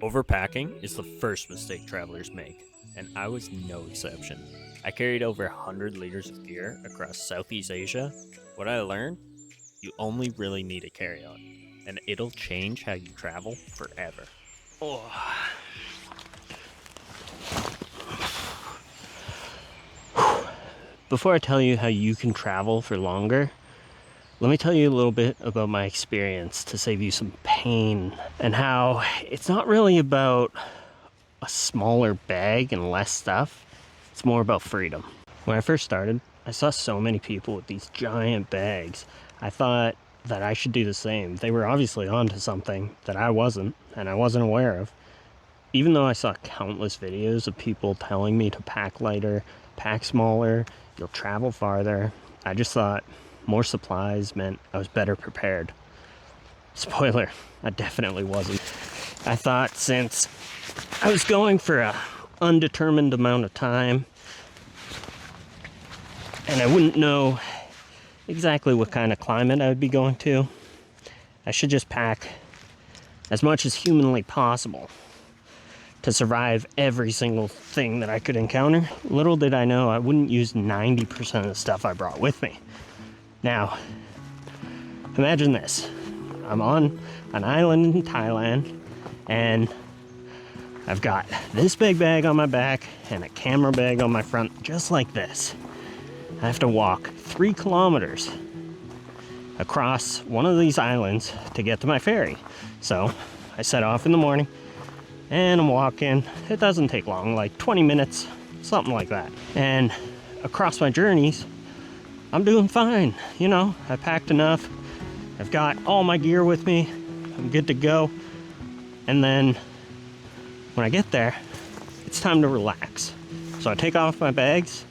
Overpacking is the first mistake travelers make, and I was no exception. I carried over 100 liters of gear across Southeast Asia. What I learned? You only really need a carry on, and it'll change how you travel forever. Oh. Before I tell you how you can travel for longer, let me tell you a little bit about my experience to save you some pain and how it's not really about a smaller bag and less stuff. It's more about freedom. When I first started, I saw so many people with these giant bags. I thought that I should do the same. They were obviously onto something that I wasn't, and I wasn't aware of. Even though I saw countless videos of people telling me to pack lighter, pack smaller, you'll travel farther, I just thought more supplies meant I was better prepared. Spoiler, I definitely wasn't. I thought since I was going for an undetermined amount of time and I wouldn't know exactly what kind of climate I would be going to, I should just pack as much as humanly possible to survive every single thing that I could encounter. Little did I know I wouldn't use 90% of the stuff I brought with me. Now, imagine this. I'm on an island in Thailand, and I've got this big bag on my back and a camera bag on my front, just like this. I have to walk 3 kilometers across one of these islands to get to my ferry. So I set off in the morning, and I'm walking. It doesn't take long, like 20 minutes, something like that. And across my journeys, I'm doing fine. You know, I packed enough. I've got all my gear with me. I'm good to go. And then when I get there, it's time to relax. So I take off my bags,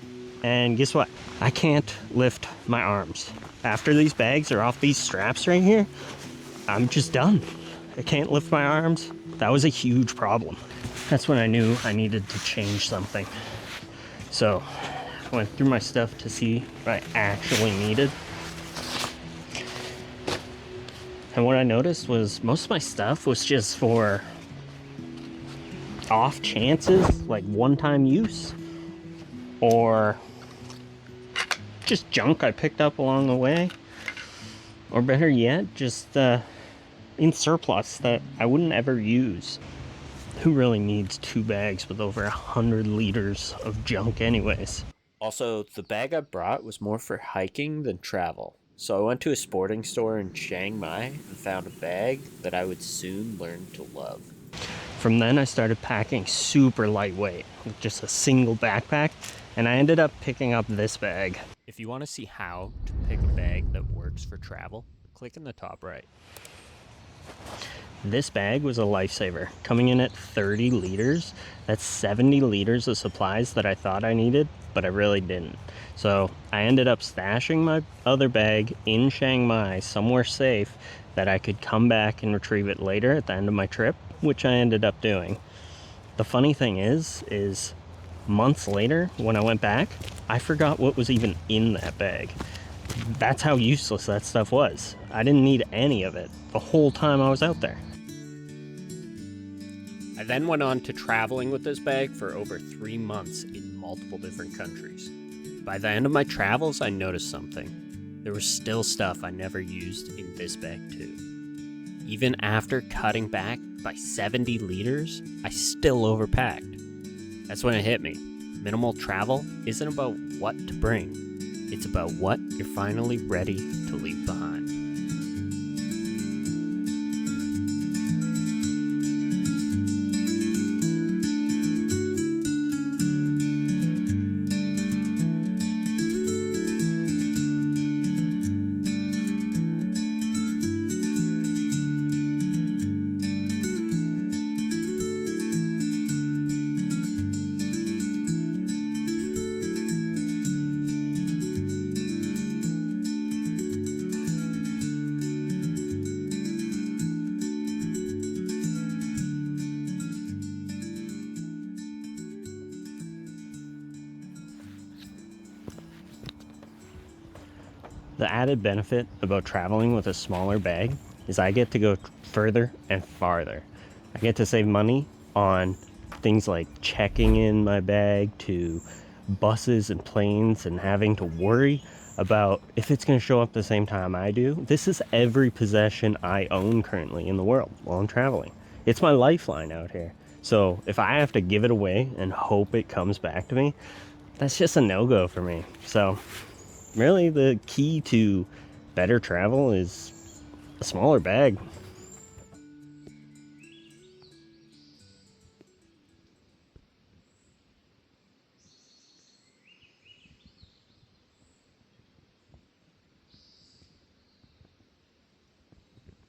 and guess what? I can't lift my arms. After these bags are off these straps right here, I'm just done. I can't lift my arms. That was a huge problem. That's when I knew I needed to change something. So I went through my stuff to see what I actually needed. And what I noticed was most of my stuff was just for off chances, like one-time use, or just junk I picked up along the way, or better yet, just in surplus that I wouldn't ever use. Who really needs 2 bags with over 100 liters of junk anyways? Also, the bag I brought was more for hiking than travel. So I went to a sporting store in Chiang Mai and found a bag that I would soon learn to love. From then I started packing super lightweight with just a single backpack, and I ended up picking up this bag. If you want to see how to pick a bag that works for travel, click in the top right. This bag was a lifesaver, coming in at 30 liters. That's 70 liters of supplies that I thought I needed, but I really didn't. So I ended up stashing my other bag in Chiang Mai somewhere safe that I could come back and retrieve it later at the end of my trip, which I ended up doing. The funny thing is months later, when I went back, I forgot what was even in that bag. That's how useless that stuff was. I didn't need any of it the whole time I was out there. I then went on to traveling with this bag for over 3 months in multiple different countries. By the end of my travels, I noticed something. There was still stuff I never used in this bag too. Even after cutting back by 70 liters, I still overpacked. That's when it hit me. Minimal travel isn't about what to bring. It's about what you're finally ready to leave behind. The added benefit about traveling with a smaller bag is I get to go further and farther. I get to save money on things like checking in my bag to buses and planes and having to worry about if it's going to show up the same time I do. This is every possession I own currently in the world while I'm traveling. It's my lifeline out here. So if I have to give it away and hope it comes back to me, that's just a no-go for me. So really the key to better travel is a smaller bag.